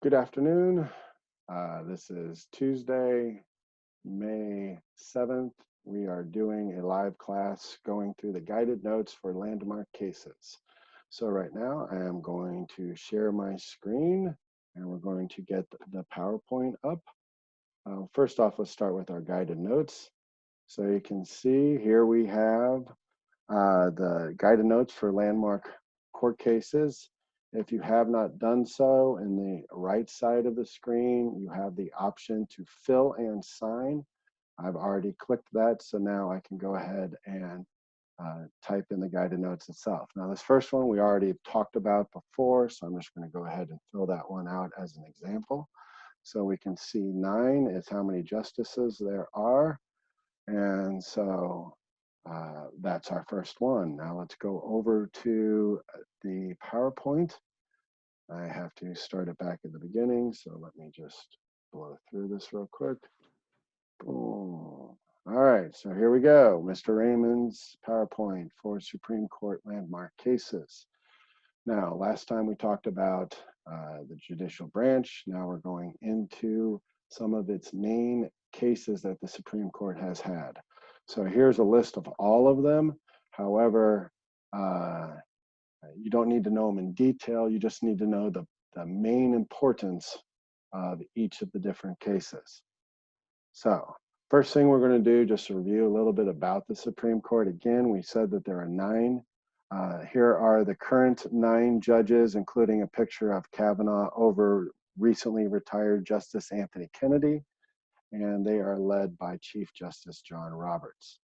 Good afternoon. This is Tuesday, May 7th. We are doing a live class going through the guided notes for landmark cases. So right now I am going to share my screen and we're going to get the PowerPoint up. First off, let's start with our guided notes. So you can see here we have the guided notes for landmark court cases. If you have not done so, in the right side of the screen, you have the option to fill and sign. I've already clicked that, so now I can go ahead and type in the guided notes itself. Now this first one we already talked about before, so I'm just going to go ahead and fill that one out as an example. So we can see 9 is how many justices there are, and so that's our first one. Now let's go over to the PowerPoint. I have to start it back at the beginning, so let me just blow through this real quick. Boom. All right, so here we go. Mr. Raymond's PowerPoint for Supreme Court landmark cases. Now, last time we talked about the judicial branch. Now we're going into some of its main cases that the Supreme Court has had. So here's a list of all of them. However, you don't need to know them in detail. You just need to know the main importance of each of the different cases. So first thing we're going to do, just to review a little bit about the Supreme Court. Again, we said that there are 9. Here are the current 9 judges, including a picture of Kavanaugh over recently retired Justice Anthony Kennedy, and they are led by Chief Justice John Roberts.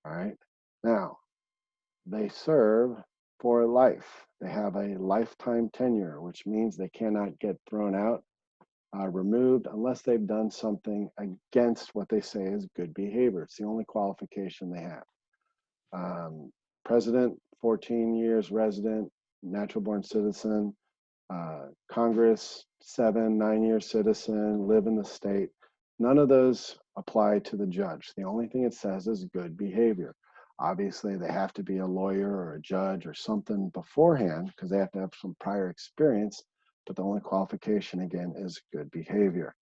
All right. Now, they serve for life. They have a lifetime tenure, which means they cannot get thrown out, removed, unless they've done something against what they say is good behavior. It's the only qualification they have. President, 14 years resident, natural born citizen. Congress, 7, 9-year citizen, live in the state. None of those apply to the judge. The only thing it says is good behavior. Obviously, they have to be a lawyer or a judge or something beforehand because they have to have some prior experience, but the only qualification, again, is good behavior.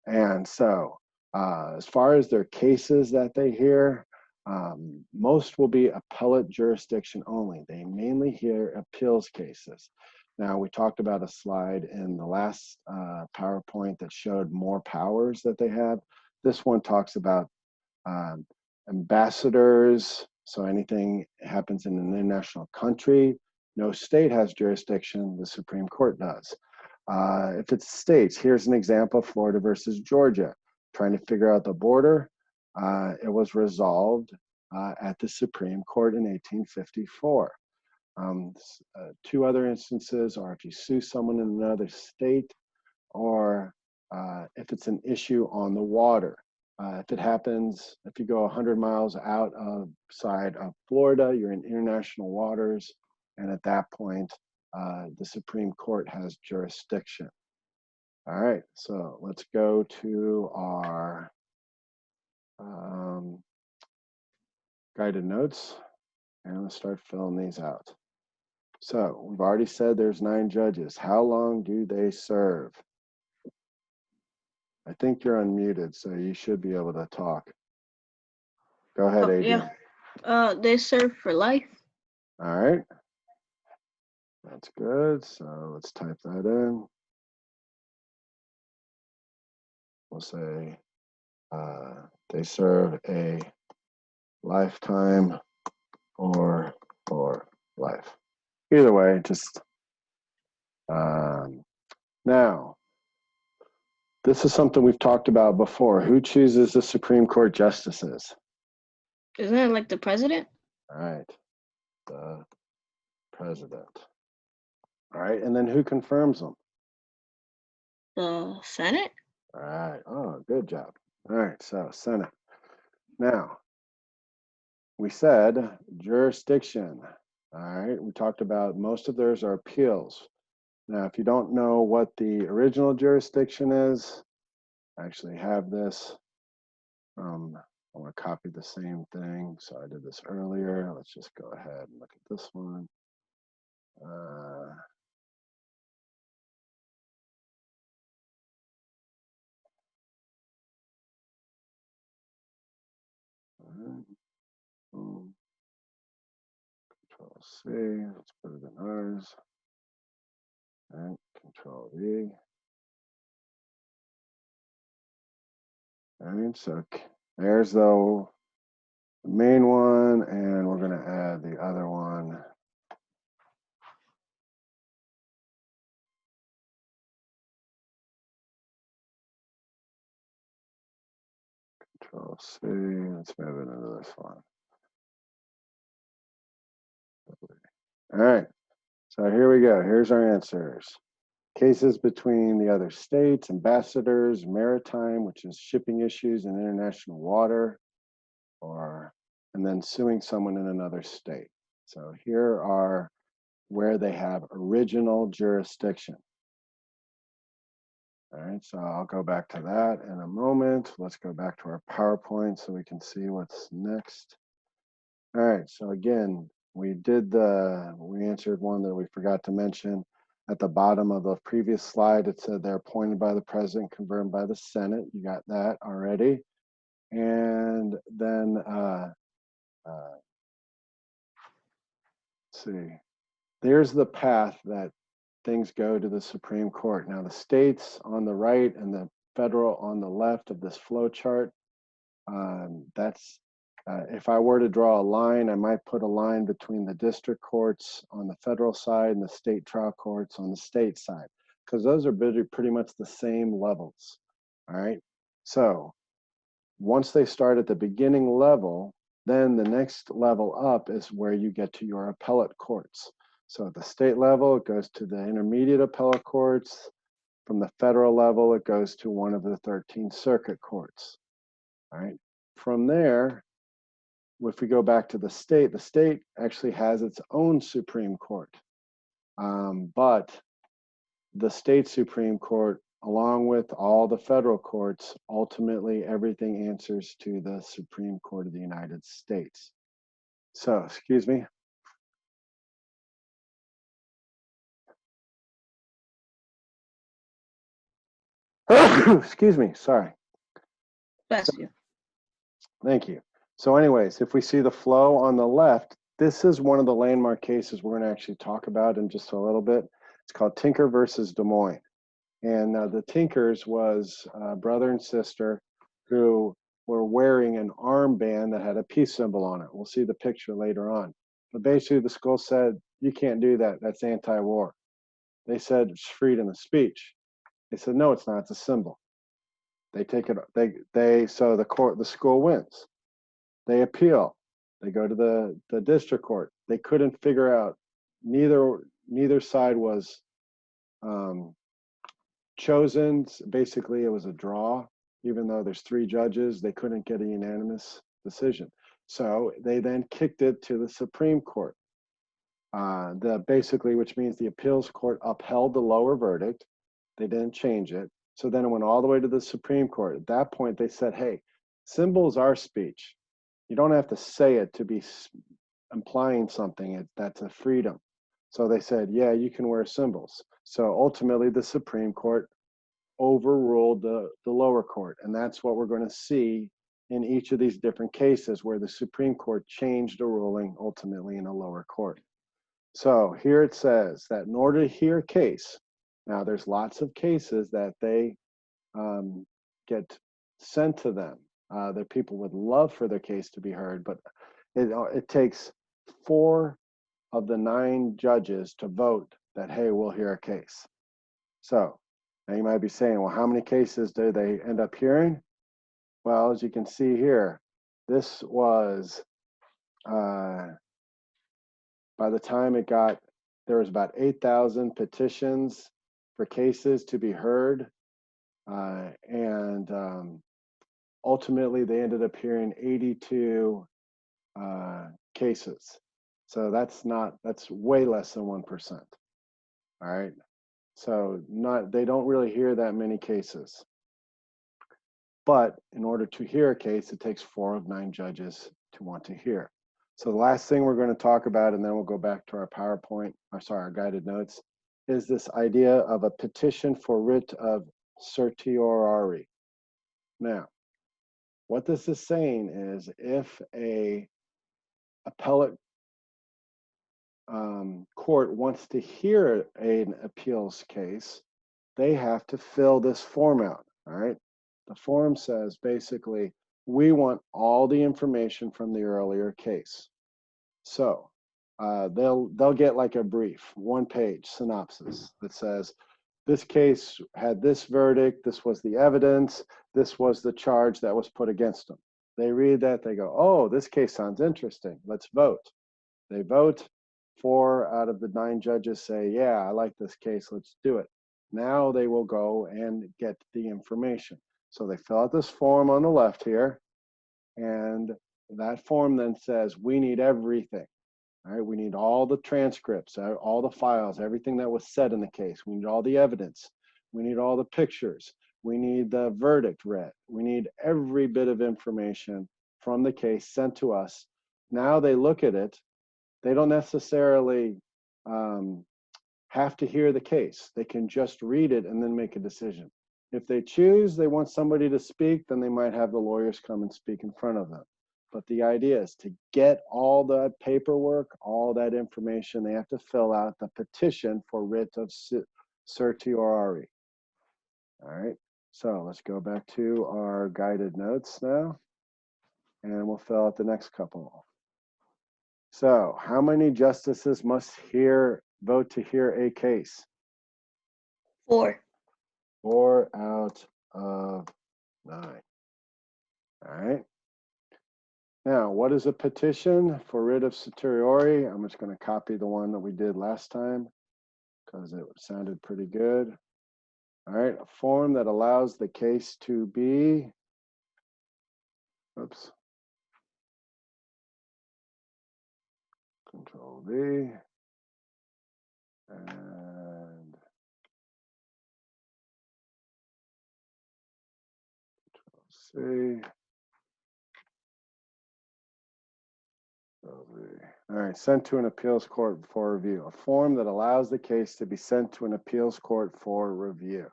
And so as far as their cases that they hear, most will be appellate jurisdiction only. They mainly hear appeals cases. Now, we talked about a slide in the last PowerPoint that showed more powers that they have. This one talks about ambassadors. So anything happens in an international country, no state has jurisdiction, the Supreme Court does. If it's states, here's an example, Florida versus Georgia, trying to figure out the border. It was resolved at the Supreme Court in 1854. 2 other instances are if you sue someone in another state, or if it's an issue on the water. If it happens, if you go 100 miles outside of Florida, you're in international waters, and at that point, the Supreme Court has jurisdiction. All right, so let's go to our guided notes, and let's start filling these out. So we've already said there's 9 judges. How long do they serve? I think you're unmuted, so you should be able to talk. Go ahead, Adrian. Yeah. They serve for life. All right. That's good. So let's type that in. We'll say they serve a lifetime or for life. Either way, just now, this is something we've talked about before. Who chooses the Supreme Court justices? Isn't it like the president? All right, the president. All right, and then who confirms them? The Senate? All right, oh, good job. All right, so Senate. Now, we said jurisdiction. All right, we talked about most of theirs are appeals. Now, if you don't know what the original jurisdiction is, I actually have this. I want to copy the same thing, so I did this earlier. Let's just go ahead and look at this one. right. Boom. Control C. Let's put it in ours. All right. Control V. All right. So there's the main one, and we're going to add the other one. Control C. Let's move it into this one. All right. So here we go. Here's our answers. Cases between the other states, ambassadors, maritime, which is shipping issues in international water, and then suing someone in another state. So here are where they have original jurisdiction. All right, so I'll go back to that in a moment. Let's go back to our PowerPoint so we can see what's next. All right, so again, we answered one that we forgot to mention. At the bottom of the previous slide, it said they're appointed by the president, confirmed by the Senate. You got that already. And then, let's see, there's the path that things go to the Supreme Court. Now, the states on the right and the federal on the left of this flow chart, if I were to draw a line, I might put a line between the district courts on the federal side and the state trial courts on the state side, because those are pretty much the same levels. All right. So once they start at the beginning level, then the next level up is where you get to your appellate courts. So at the state level, it goes to the intermediate appellate courts. From the federal level, it goes to one of the 13 circuit courts. All right. From there, if we go back to the state actually has its own Supreme Court. But the state Supreme Court, along with all the federal courts, ultimately everything answers to the Supreme Court of the United States. So, excuse me. Excuse me, sorry. Bless you. Thank you. So anyways, if we see the flow on the left, this is one of the landmark cases we're going to actually talk about in just a little bit. It's called Tinker versus Des Moines. And the Tinkers was a brother and sister who were wearing an armband that had a peace symbol on it. We'll see the picture later on. But basically the school said, you can't do that. That's anti-war. They said it's freedom of speech. They said, no, it's not. It's a symbol. They take it. So the school wins. They appeal. They go to the district court. They couldn't figure out. Neither side was chosen. Basically, it was a draw. Even though there's 3 judges, they couldn't get a unanimous decision. So they then kicked it to the Supreme Court. Which means the appeals court upheld the lower verdict. They didn't change it. So then it went all the way to the Supreme Court. At that point, they said, hey, symbols are speech. You don't have to say it to be implying something. That's a freedom. So they said, yeah, you can wear symbols. So ultimately, the Supreme Court overruled the lower court. And that's what we're going to see in each of these different cases where the Supreme Court changed a ruling ultimately in a lower court. So here it says that in order to hear a case, now there's lots of cases that they get sent to them. That people would love for their case to be heard, but it takes 4 of the 9 judges to vote that, hey, we'll hear a case. So now you might be saying, well, how many cases do they end up hearing? Well, as you can see here, this was, by the time there was about 8,000 petitions for cases to be heard. And ultimately, they ended up hearing 82 cases. So that's way less than 1%. All right. So they don't really hear that many cases. But in order to hear a case, it takes 4 of 9 judges to want to hear. So the last thing we're going to talk about, and then we'll go back to our our guided notes, is this idea of a petition for writ of certiorari. Now, what this is saying is if a appellate court wants to hear an appeals case, they have to fill this form out, all right? The form says basically, we want all the information from the earlier case. So they'll get like a brief, 1-page synopsis that says, this case had this verdict, this was the evidence, this was the charge that was put against them. They read that, they go, oh, this case sounds interesting, let's vote. They vote, 4 out of the 9 judges say, yeah, I like this case, let's do it. Now they will go and get the information. So they fill out this form on the left here, and that form then says, we need everything. All right, we need all the transcripts, all the files, everything that was said in the case. We need all the evidence. We need all the pictures. We need the verdict read. We need every bit of information from the case sent to us. Now they look at it. They don't necessarily have to hear the case. They can just read it and then make a decision. If they choose, they want somebody to speak, then they might have the lawyers come and speak in front of them. But the idea is to get all the paperwork, all that information. They have to fill out the petition for writ of certiorari. All right, so let's go back to our guided notes now, and we'll fill out the next couple. So how many justices must vote to hear a case? 4. 4 out of 9. All right. Now, what is a petition for writ of certiorari? I'm just going to copy the one that we did last time because it sounded pretty good. All right, a form that allows the case to be, oops, Control V, and Control C. All right, sent to an appeals court for review. A form that allows the case to be sent to an appeals court for review.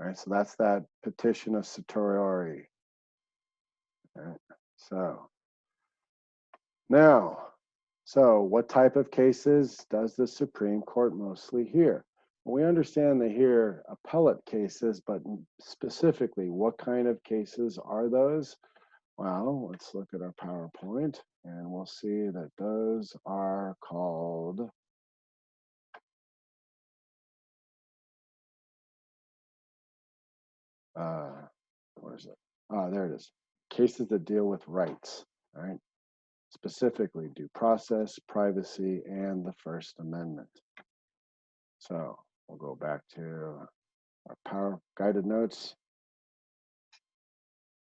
All right, so that's that petition of Satori. All right, so now, what type of cases does the Supreme Court mostly hear? Well, we understand they hear appellate cases, but specifically, what kind of cases are those? Well, let's look at our PowerPoint, and we'll see that those are called where is it? There it is. Cases that deal with rights, all right? Specifically, due process, privacy, and the First Amendment. So we'll go back to our power guided notes,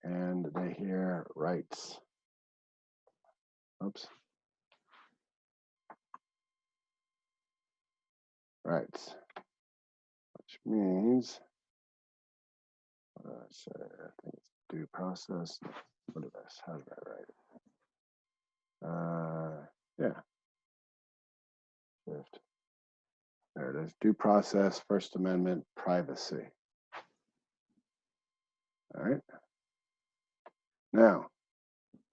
and they hear rights. Oops. Rights, which means, what did I say? I think it's due process. What did I say? How did I write it? Yeah. Shift. There it is. Due process, First Amendment, privacy. All right. Now,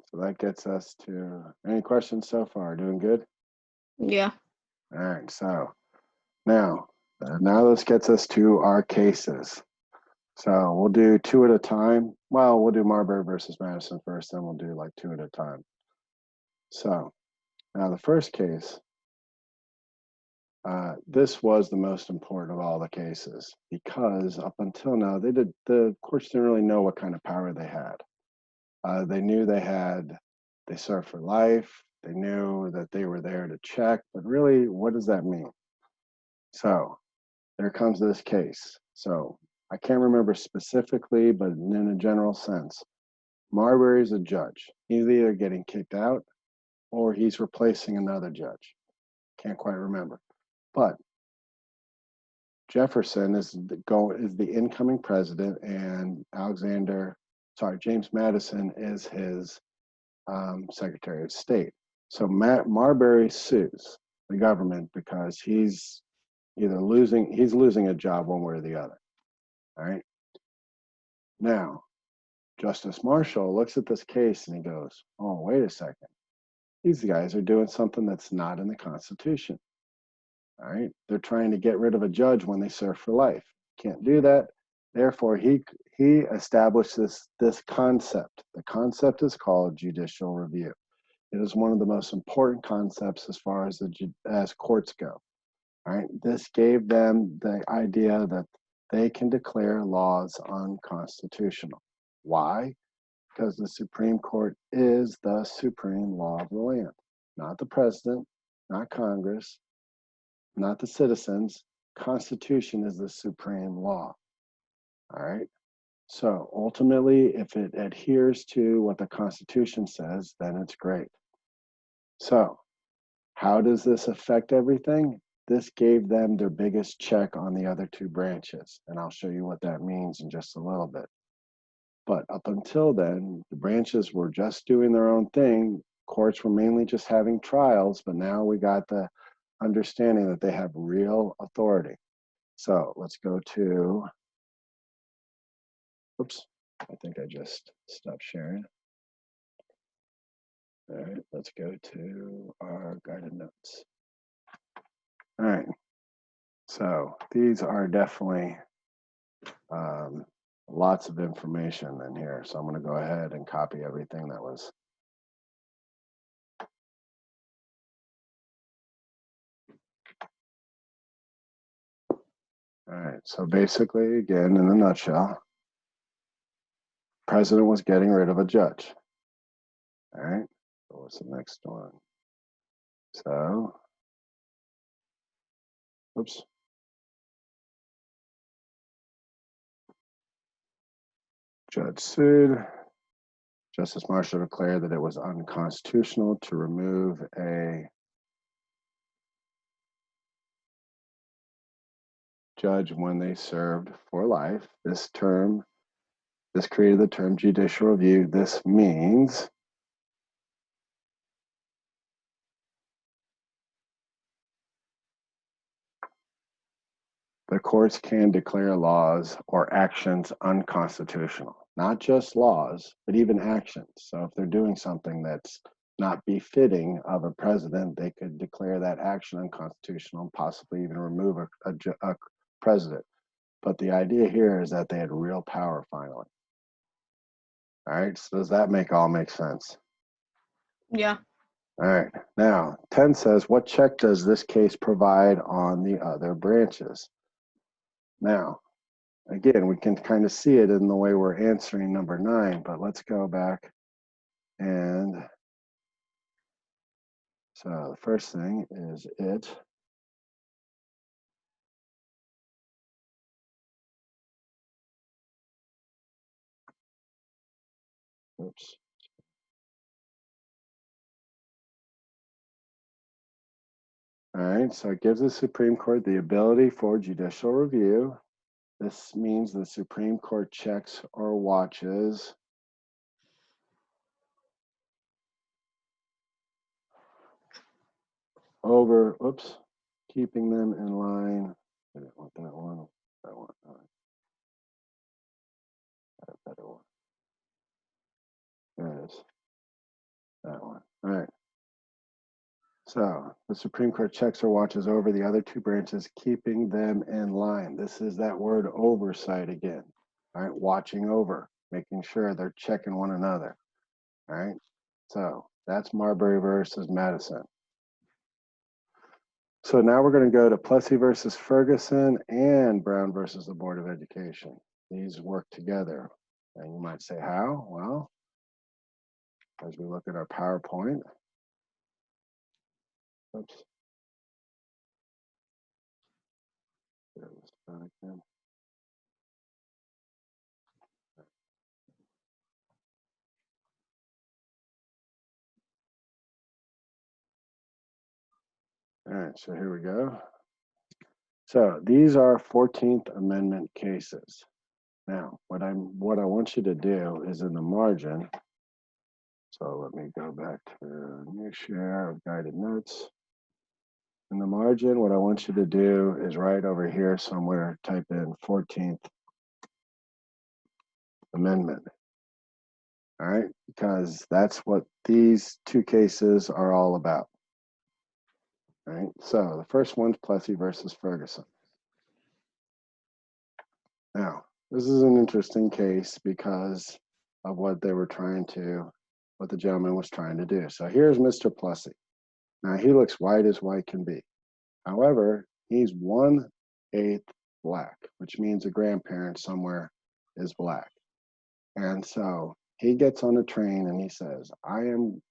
so that gets us to, any questions so far? Doing good? Yeah. All right. So now this gets us to our cases. So we'll do 2 at a time. Well, we'll do Marbury versus Madison first, then we'll do like 2 at a time. So now the first case, this was the most important of all the cases because up until now, the courts didn't really know what kind of power they had. They knew they served for life. They knew that they were there to check, but really, what does that mean? So there comes this case. So I can't remember specifically, but in a general sense, Marbury is a judge. He's either getting kicked out or he's replacing another judge. Can't quite remember. But Jefferson is the incoming president, and James Madison is his Secretary of State. So Marbury sues the government because he's losing a job one way or the other. All right. Now, Justice Marshall looks at this case and he goes, oh, wait a second. These guys are doing something that's not in the Constitution. All right. They're trying to get rid of a judge when they serve for life. Can't do that. Therefore, he established this concept. The concept is called judicial review. It is one of the most important concepts as far as as courts go. All right. This gave them the idea that they can declare laws unconstitutional. Why? Because the Supreme Court is the supreme law of the land, not the president, not Congress, not the citizens. Constitution is the supreme law. All right. So ultimately, if it adheres to what the Constitution says, then it's great. So how does this affect everything? This gave them their biggest check on the other two branches. And I'll show you what that means in just a little bit. But up until then, the branches were just doing their own thing. Courts were mainly just having trials, but now we got the understanding that they have real authority. So let's go to, oops, I think I just stopped sharing. All right, let's go to our guided notes. All right, so these are definitely lots of information in here. So I'm going to go ahead and copy everything that was. All right, so basically, again, in a nutshell, president was getting rid of a judge. All right, so what's the next one? So, oops. Judge sued. Justice Marshall declared that it was unconstitutional to remove a judge when they served for life. This created the term judicial review. This means the courts can declare laws or actions unconstitutional, not just laws, but even actions. So if they're doing something that's not befitting of a president, they could declare that action unconstitutional and possibly even remove a president. But the idea here is that they had real power finally. All right, so does that all make sense? Yeah. All right, now 10 says, what check does this case provide on the other branches? Now, again, we can kind of see it in the way we're answering number 9, but let's go back. And so the first thing is it. Oops. All right, so it gives the Supreme Court the ability for judicial review. This means the Supreme Court checks or watches over, oops, keeping them in line. I didn't want that one. I want a better one. There it is. That one. All right. So the Supreme Court checks or watches over the other two branches, keeping them in line. This is that word oversight again. All right, watching over, making sure they're checking one another. All right, so that's Marbury versus Madison. So now we're going to go to Plessy versus Ferguson and Brown versus the Board of Education. These work together. And you might say, how? Well, as we look at our PowerPoint, oops. There it was back then. All right, so here we go. So these are 14th Amendment cases. Now, what I want you to do is in the margin. So let me go back to new share of guided notes. In the margin, what I want you to do is right over here somewhere, type in 14th Amendment. All right, because that's what these two cases are all about. All right, so the first one's Plessy versus Ferguson. Now, this is an interesting case because of what they were trying to, what the gentleman was trying to do. So here's Mr. Plessy. Now he looks white as white can be. However, he's 1/8 black, which means a grandparent somewhere is black. And so he gets on a train and he says, I am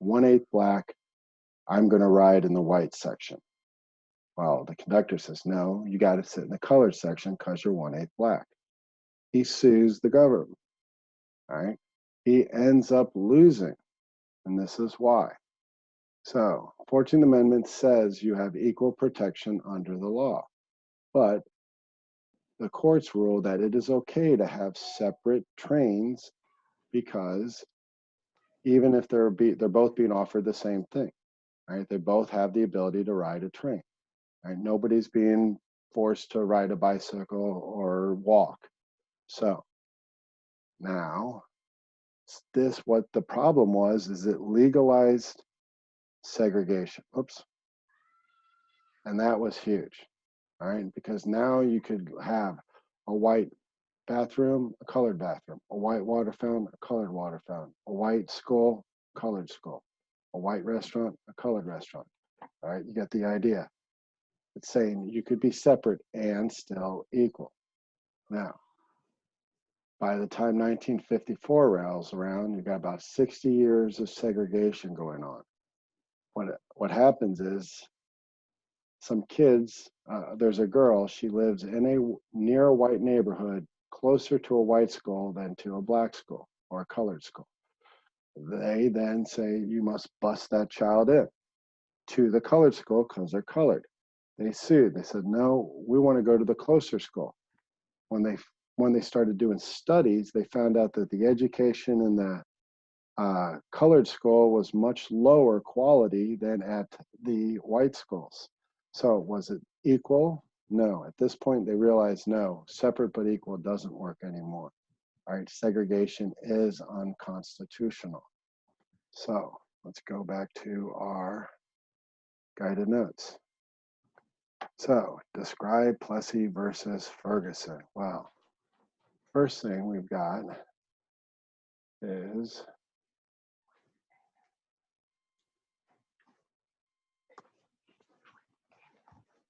1/8 black. I'm going to ride in the white section. Well, the conductor says, no, you got to sit in the colored section because you're 1/8 black. He sues the government. All right. He ends up losing. And this is why. So, 14th Amendment says you have equal protection under the law. But the courts rule that it is okay to have separate trains because even if they're both being offered the same thing, right? They both have the ability to ride a train, right? Nobody's being forced to ride a bicycle or walk. So now what the problem was is it legalized segregation. Oops. And that was huge, all right? Because now you could have a white bathroom, a colored bathroom, a white water fountain, a colored water fountain, a white school, colored school, a white restaurant, a colored restaurant. All right, you get the idea. It's saying you could be separate and still equal. Now, by the time 1954 rolls around, you've got about 60 years of segregation going on. What happens is some kids, there's a girl, she lives near a white neighborhood, closer to a white school than to a black school or a colored school. They then say, you must bus that child in to the colored school because they're colored. They sued. They said, no, we want to go to the closer school. When they started doing studies, they found out that the education in the colored school was much lower quality than at the white schools. So was it equal? No. At this point, they realized no, separate but equal doesn't work anymore. All right, segregation is unconstitutional. So let's go back to our guided notes. So describe Plessy versus Ferguson. Well, first thing we've got is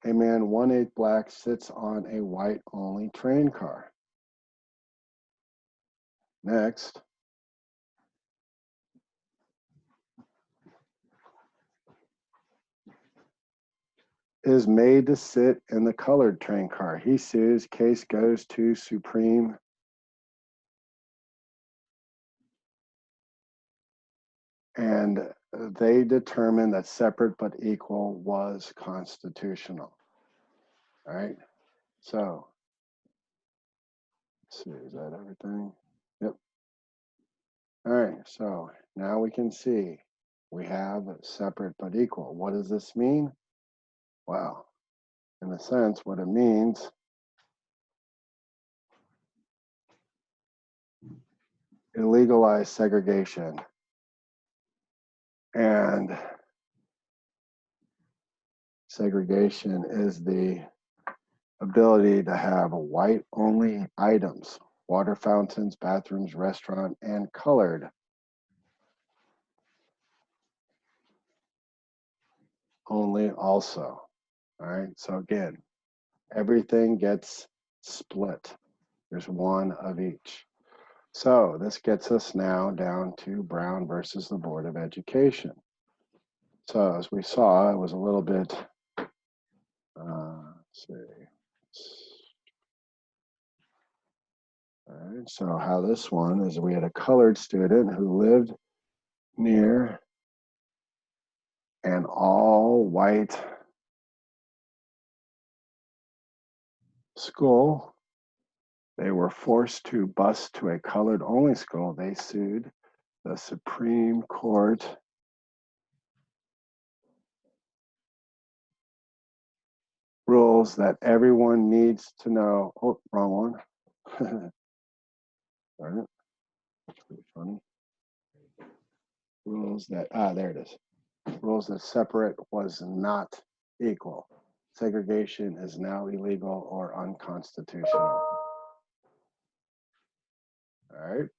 a man 1/8 black sits on a white only train car. Next, is made to sit in the colored train car. He sues, case goes to Supreme. And they determined that separate but equal was constitutional. All right, so let's see, is that everything? Yep. All right, so now we can see we have separate but equal. What does this mean? Well, in a sense, what it means it legalized segregation. And segregation is the ability to have white only items, water fountains, bathrooms, restaurant, and colored only also. All right, so again, everything gets split. There's one of each. So this gets us now down to Brown versus the Board of Education. So as we saw, it was a little bit, let's see. All right, so how this one is we had a colored student who lived near an all white school. They were forced to bus to a colored only school. They sued the Supreme Court rules that everyone needs to know. Oh, wrong one. Darn it. That's pretty funny. Rules that, there it is. Rules that separate was not equal. Segregation is now illegal or unconstitutional. All right.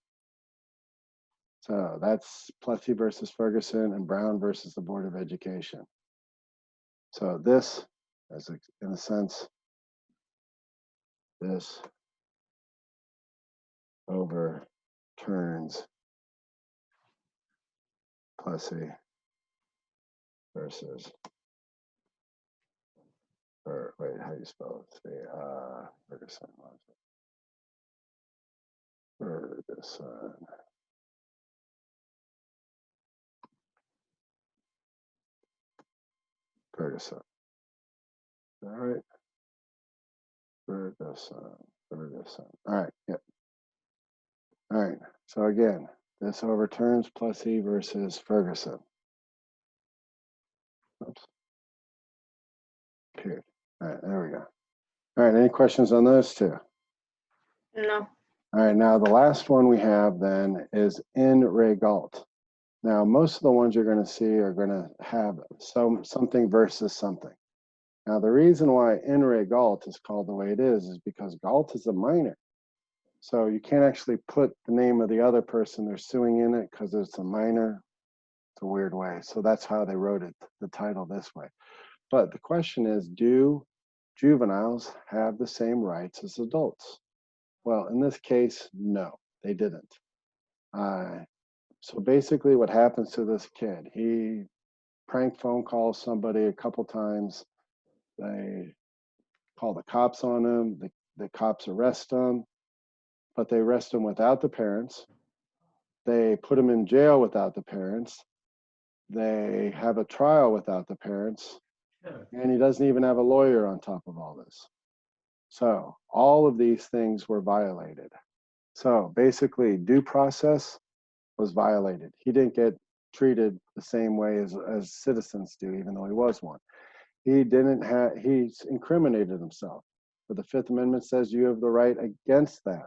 So that's Plessy versus Ferguson and Brown versus the Board of Education. So this, as in a sense, this overturns Plessy versus, or wait, how do you spell it? Ferguson. Ferguson. Ferguson. All right. Ferguson. All right. Yep. All right. So again, this overturns Plessy versus Ferguson. Oops. Period. All right. There we go. All right. Any questions on those two? No. All right. Now the last one we have then is in re galt. Now most of the ones you're going to see are going to have something versus something. Now the reason why in re galt is called the way it is because galt is a minor. So you can't actually put the name of the other person they're suing in it because it's a minor. It's a weird way. So that's how they wrote it, the title this way. But the question is, do juveniles have the same rights as adults? Well, in this case, no, they didn't. So basically what happens to this kid, he prank phone calls somebody a couple times. They call the cops on him. The cops arrest him, but they arrest him without the parents. They put him in jail without the parents. They have a trial without the parents. And he doesn't even have a lawyer on top of all this. So all of these things were violated. So basically due process was violated. He didn't get treated the same way as citizens do, even though he was one. He's incriminated himself. But the Fifth Amendment says you have the right against that.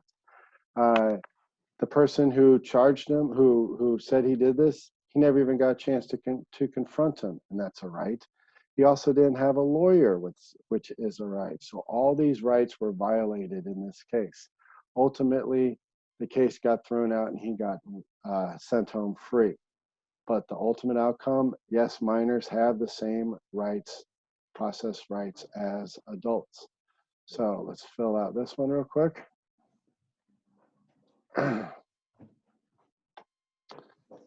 The person who charged him, who said he did this, he never even got a chance to confront him, and that's a right. He also didn't have a lawyer, which is a right. So all these rights were violated in this case. Ultimately, the case got thrown out and he got sent home free. But the ultimate outcome, yes, minors have the same rights, process rights as adults. So let's fill out this one real quick.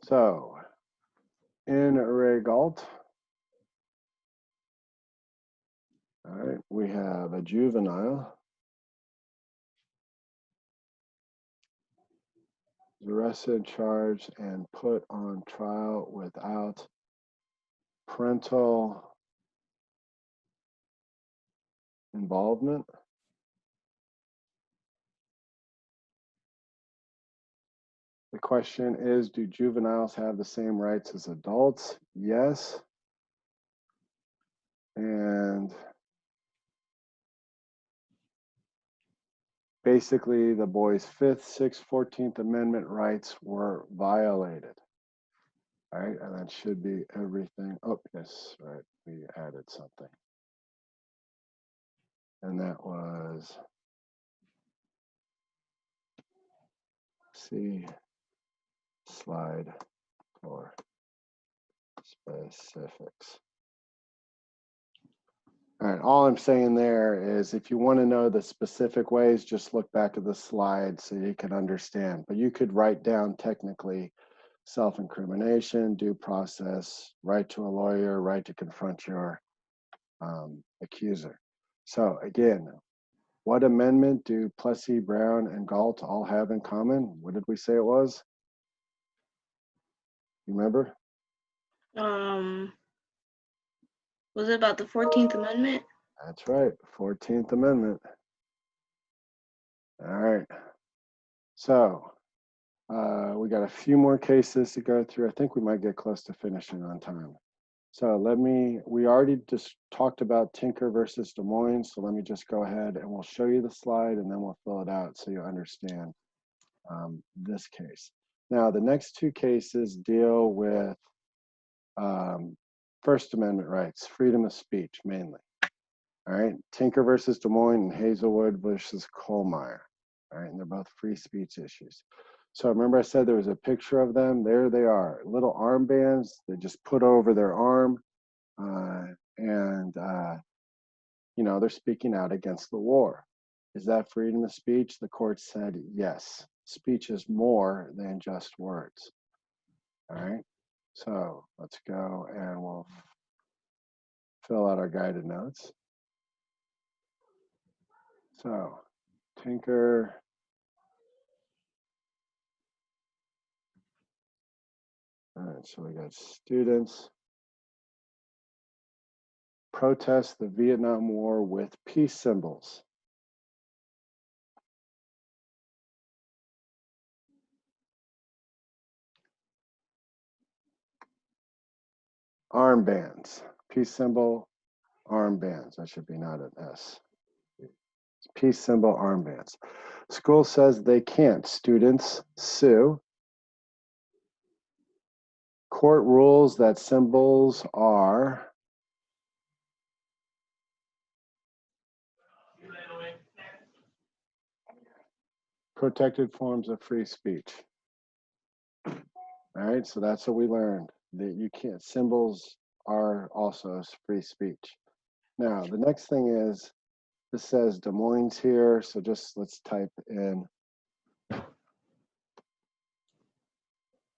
So, in re galt, all right, we have a juvenile is arrested, charged, and put on trial without parental involvement. The question is, do juveniles have the same rights as adults? Yes. And basically the boys' 5th, 6th, 14th Amendment rights were violated. All right, and that should be everything. Oh, yes, right, we added something. And that was, see, slide for specifics. All right, all I'm saying there is if you want to know the specific ways, just look back at the slide so you can understand. But you could write down technically self-incrimination, due process, right to a lawyer, right to confront your accuser. So again, what amendment do Plessy, Brown, and Galt all have in common? What did we say it was? You remember? Was it about the 14th Amendment? That's right, 14th Amendment. All right. So we got a few more cases to go through. I think we might get close to finishing on time. So we already just talked about Tinker versus Des Moines. So let me just go ahead and we'll show you the slide and then we'll fill it out so you understand this case. Now, the next two cases deal with First Amendment rights, freedom of speech mainly. All right, Tinker versus Des Moines and Hazelwood versus Kohlmeyer. All right, and they're both free speech issues. So remember I said there was a picture of them? There they are, little armbands they just put over their arm. You know, they're speaking out against the war. Is that freedom of speech? The court said yes. Speech is more than just words. All right, so let's go and we'll fill out our guided notes. So, Tinker. All right, so we got students protest the Vietnam War with peace symbols. Armbands, peace symbol, armbands. That should be not an S. Peace symbol, armbands. School says they can't. Students sue. Court rules that symbols are protected forms of free speech. All right, so that's what we learned, that you can't, symbols are also free speech. Now, the next thing is, this says Des Moines here, so just let's type in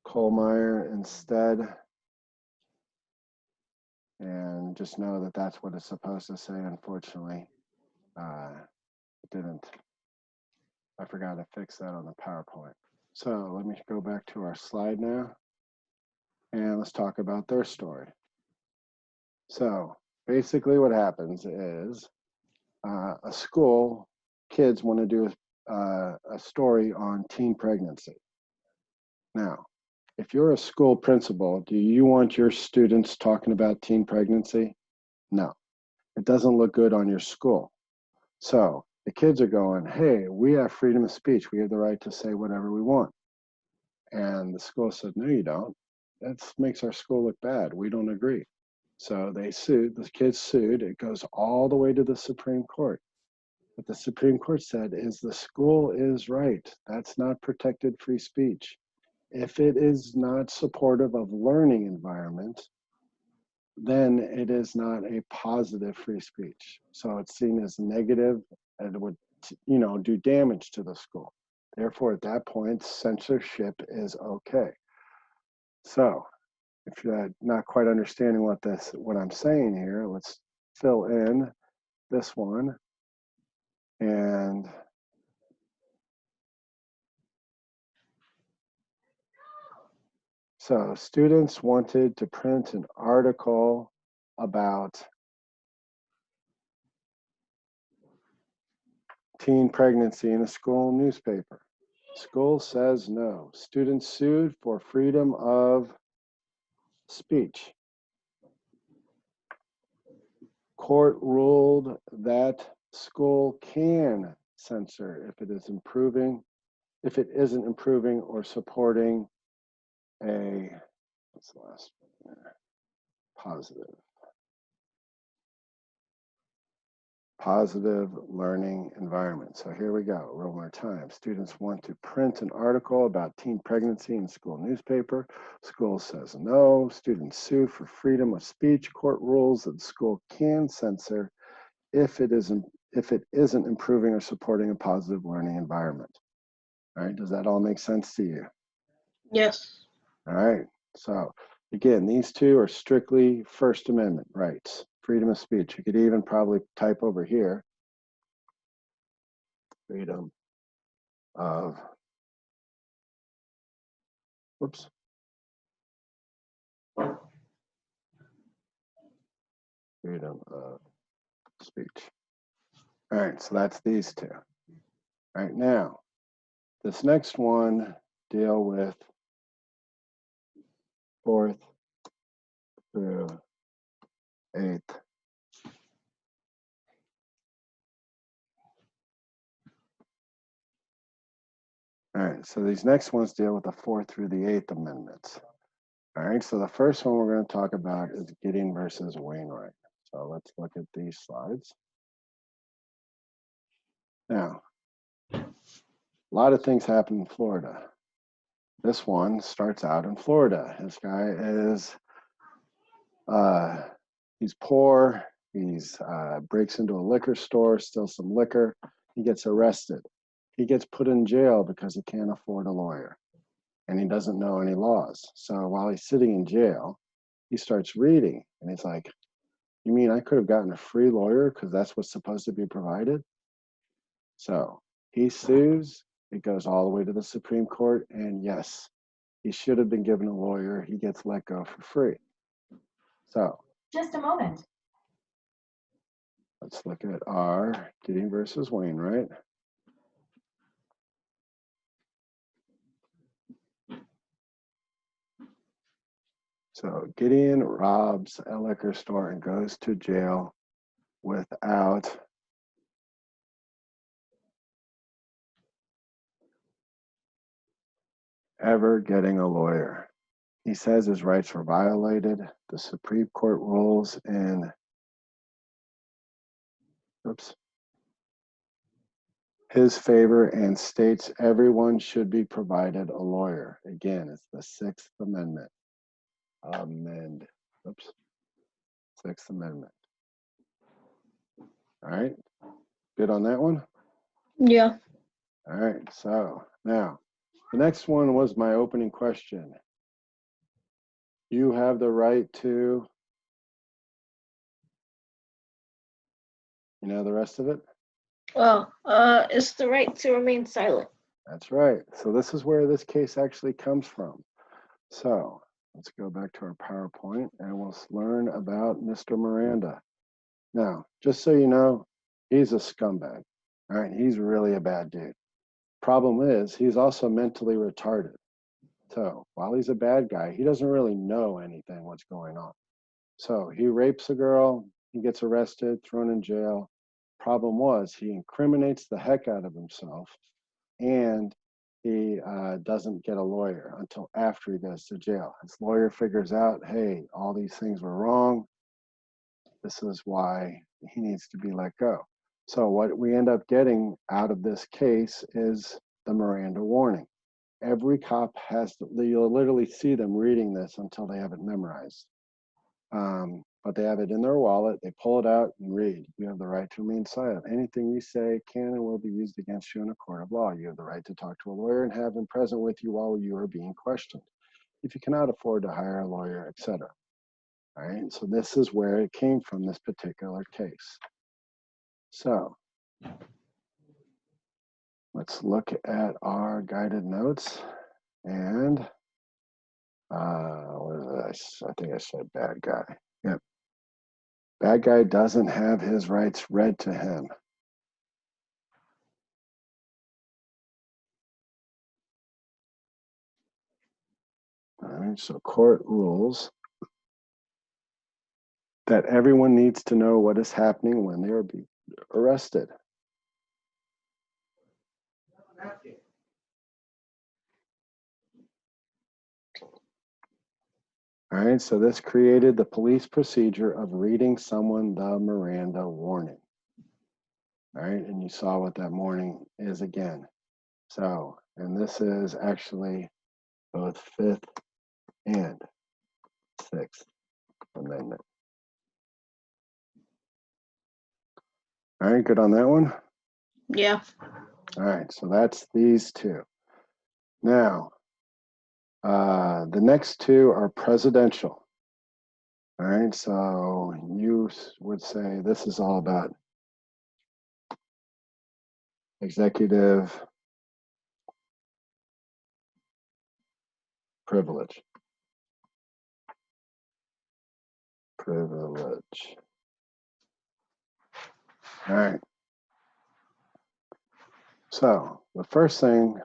Kohlmeyer instead. And just know that that's what it's supposed to say. Unfortunately, it didn't. I forgot to fix that on the PowerPoint. So let me go back to our slide now. And let's talk about their story. So basically what happens is a school, kids want to do a story on teen pregnancy. Now, if you're a school principal, do you want your students talking about teen pregnancy? No, it doesn't look good on your school. So the kids are going, hey, we have freedom of speech. We have the right to say whatever we want. And the school said, no, you don't. That makes our school look bad. We don't agree. So they sued, the kids sued. It goes all the way to the Supreme Court. What the Supreme Court said is the school is right. That's not protected free speech. If it is not supportive of learning environment, then it is not a positive free speech. So it's seen as negative and it would, you know, do damage to the school. Therefore, at that point, censorship is okay. So if you're not quite understanding what I'm saying here, let's fill in this one. And so students wanted to print an article about teen pregnancy in a school newspaper. School says no. Students sued for freedom of speech. Court ruled that school can censor if it isn't improving or supporting a, what's the last one there? Positive learning environment. So here we go, one more time. Students want to print an article about teen pregnancy in school newspaper. School says no. Students sue for freedom of speech. Court rules that the school can censor if it isn't improving or supporting a positive learning environment. All right, does that all make sense to you? Yes. All right, so again, these two are strictly First Amendment rights, freedom of speech. You could even probably type over here, freedom of, whoops. Freedom of speech. All right, so that's these two. All right, now, this next one deal with 4th through 8th. All right, so these next ones deal with the 4th through the 8th Amendments. All right, so the first one we're going to talk about is Gidding versus Wainwright. So let's look at these slides. Now, a lot of things happen in Florida. This one starts out in Florida. This guy is, he's poor. He's breaks into a liquor store, steals some liquor. He gets arrested. He gets put in jail because he can't afford a lawyer and he doesn't know any laws. So while he's sitting in jail, he starts reading and he's like, you mean I could have gotten a free lawyer because that's what's supposed to be provided? So he sues. It goes all the way to the Supreme Court. And yes, he should have been given a lawyer. He gets let go for free. So just a moment. Let's look at our Gidding versus Wainwright. So Gideon robs a liquor store and goes to jail without ever getting a lawyer. He says his rights were violated. The Supreme Court rules in his favor and states everyone should be provided a lawyer. Again, it's the Sixth Amendment. Sixth Amendment. All right, good on that one? Yeah. All right, so now the next one was my opening question. You have the right to, you know the rest of it? Well, it's the right to remain silent. That's right. So this is where this case actually comes from. So let's go back to our PowerPoint and we'll learn about Mr. Miranda. Now, just so you know, he's a scumbag. All right, he's really a bad dude. Problem is, he's also mentally retarded. So while he's a bad guy, he doesn't really know anything what's going on. So he rapes a girl, he gets arrested, thrown in jail. Problem was, he incriminates the heck out of himself and he doesn't get a lawyer until after he goes to jail. His lawyer figures out, hey, all these things were wrong. This is why he needs to be let go. So what we end up getting out of this case is the Miranda Warning. Every cop has to, you'll literally see them reading this until they have it memorized. But they have it in their wallet, they pull it out and read. You have the right to remain silent. Anything you say can and will be used against you in a court of law. You have the right to talk to a lawyer and have him present with you while you are being questioned. If you cannot afford to hire a lawyer, etc. All right, so this is where it came from, this particular case. So let's look at our guided notes and what is I think I said bad guy. Yep. Bad guy doesn't have his rights read to him. All right, so court rules that everyone needs to know what is happening when they are being arrested. All right, so this created the police procedure of reading someone the Miranda Warning. All right, and you saw what that warning is again. So, and this is actually both Fifth and Sixth Amendment. All right, good on that one? Yeah. All right, so that's these two. Now, the next two are presidential. All right, so you would say this is all about executive privilege. Privilege. All right. So the first thing,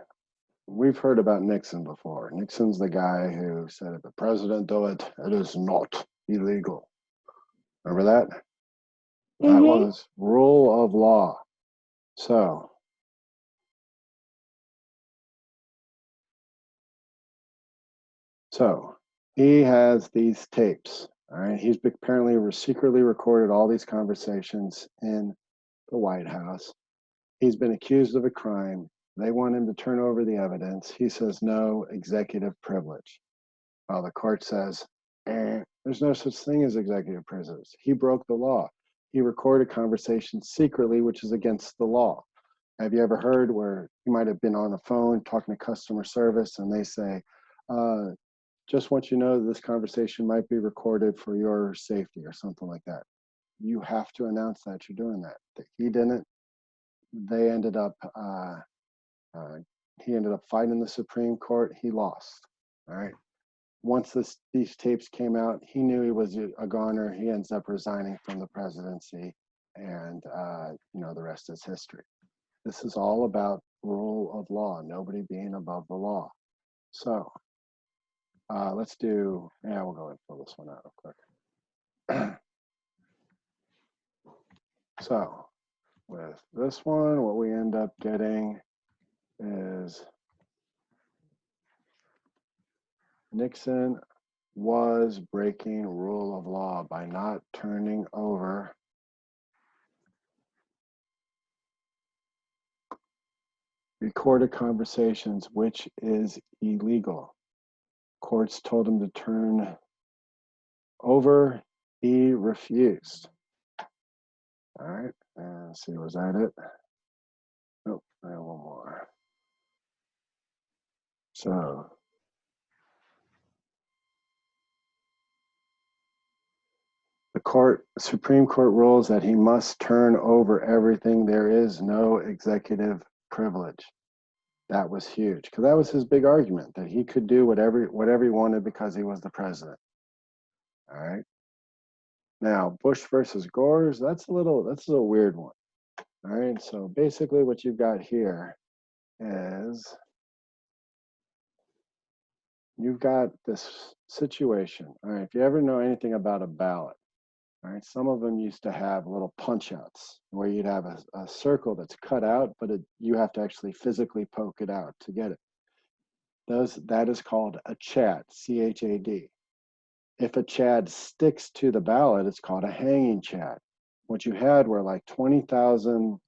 we've heard about Nixon before. Nixon's the guy who said, if the president do it, it is not illegal. Remember that? That was rule of law. So So he has these tapes. All right. He's apparently secretly recorded all these conversations in the White House. He's been accused of a crime. They want him to turn over the evidence. He says no, executive privilege. Well, the court says, there's no such thing as executive privilege. He broke the law. He recorded conversations secretly, which is against the law. Have you ever heard where you might have been on the phone talking to customer service and they say, just want you to know that this conversation might be recorded for your safety or something like that. You have to announce that you're doing that. He didn't. They ended up, he ended up fighting the Supreme Court. He lost. All right. Once these tapes came out, he knew he was a goner. He ends up resigning from the presidency, and the rest is history. This is all about rule of law, nobody being above the law. So let's do, we'll go and fill this one out real quick. So with this one, what we end up getting is Nixon was breaking rule of law by not turning over recorded conversations, which is illegal. Courts told him to turn over. He refused. All right, let's see, was that it? Nope, I have one more. So the Supreme Court rules that he must turn over everything. There is no executive privilege. That was huge because that was his big argument, that he could do whatever he wanted because he was the president. All right. Now, Bush versus Gore's, that's a little weird one. All right. So basically what you've got here is you've got this situation. All right. If you ever know anything about a ballot, all right, some of them used to have little punch outs where you'd have a circle that's cut out, but you have to actually physically poke it out to get it. That is called a chad, C-H-A-D. If a chad sticks to the ballot, it's called a hanging chad. What you had were like 20,000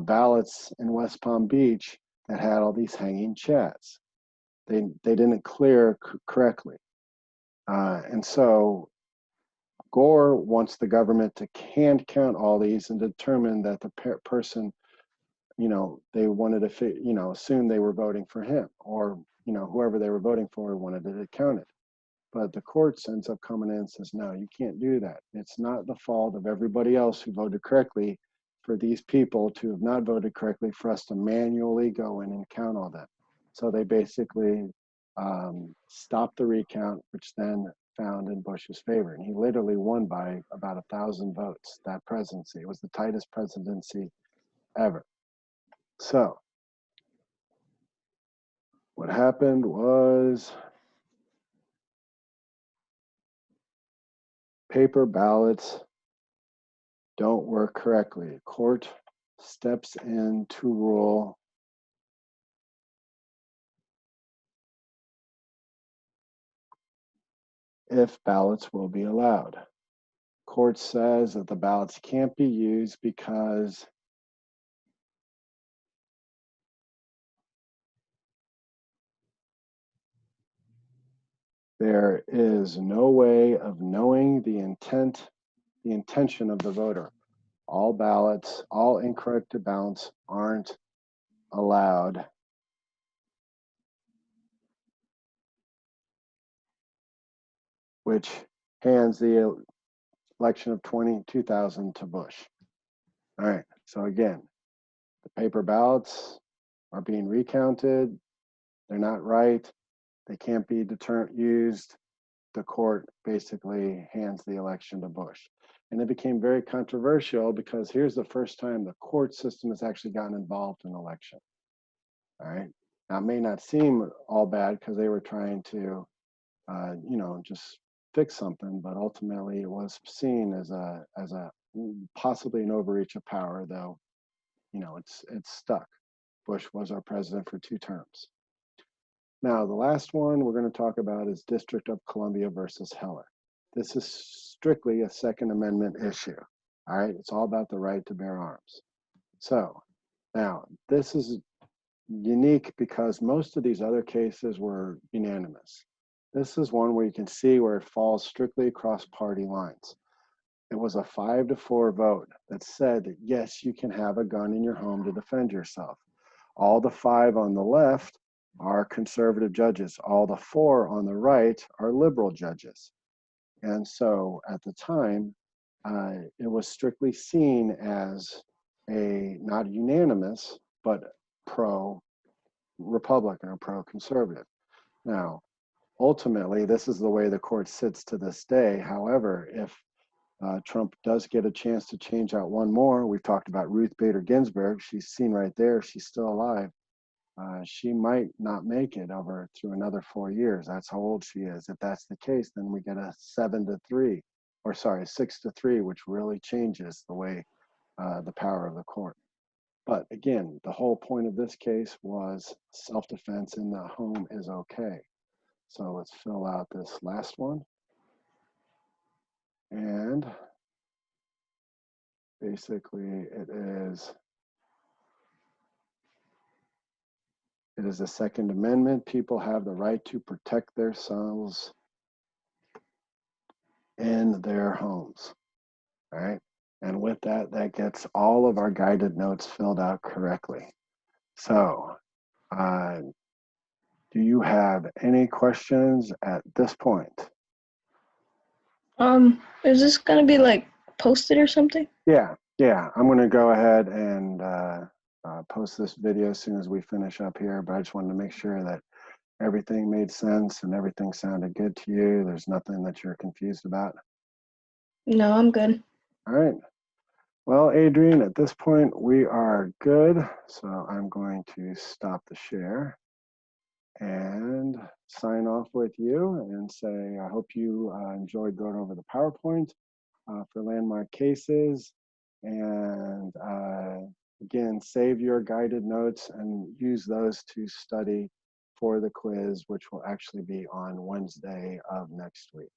ballots in West Palm Beach that had all these hanging chads. They didn't clear correctly. And so Gore wants the government to hand count all these and determine that the person, they wanted to, assume they were voting for him, or, whoever they were voting for wanted it counted. But the courts ends up coming in and says, no, you can't do that. It's not the fault of everybody else who voted correctly for these people to have not voted correctly for us to manually go in and count all that. So they basically stopped the recount, which then found in Bush's favor. And he literally won by about 1,000 votes, that presidency. It was the tightest presidency ever. So what happened was paper ballots don't work correctly. Court steps in to rule if ballots will be allowed. Court says that the ballots can't be used because there is no way of knowing the intention of the voter. All ballots, all incorrect ballots aren't allowed. Which hands the election of 2000 to Bush. All right, so again, the paper ballots are being recounted. They're not right. They can't be used. The court basically hands the election to Bush. And it became very controversial because here's the first time the court system has actually gotten involved in election. All right. Now, it may not seem all bad because they were trying to, just fix something, but ultimately it was seen as a possibly an overreach of power, though, it's stuck. Bush was our president for 2 terms. Now, the last one we're going to talk about is District of Columbia versus Heller. This is strictly a Second Amendment issue. All right, it's all about the right to bear arms. So now this is unique because most of these other cases were unanimous. This is one where you can see where it falls strictly across party lines. It was a 5-4 vote that said that yes, you can have a gun in your home to defend yourself. All the 5 on the left are conservative judges. All the 4 on the right are liberal judges. And so at the time, it was strictly seen as not unanimous, but pro-Republican or pro-conservative. Now, ultimately, this is the way the court sits to this day. However, if Trump does get a chance to change out one more, we've talked about Ruth Bader Ginsburg. She's seen right there. She's still alive. She might not make it over through another 4 years. That's how old she is. If that's the case, then we get a 6-3, which really changes the way the power of the court. But again, the whole point of this case was self-defense in the home is okay. So let's fill out this last one. And basically it is the Second Amendment. People have the right to protect themselves in their homes. All right. And with that, that gets all of our guided notes filled out correctly. So, do you have any questions at this point? Is this gonna be like posted or something? Yeah. I'm going to go ahead and post this video as soon as we finish up here, but I just wanted to make sure that everything made sense and everything sounded good to you. There's nothing that you're confused about. No, I'm good. All right. Well, Adrian, at this point, we are good. So I'm going to stop the share and sign off with you and say, I hope you enjoyed going over the PowerPoint for landmark cases. And again, save your guided notes and use those to study for the quiz, which will actually be on Wednesday of next week.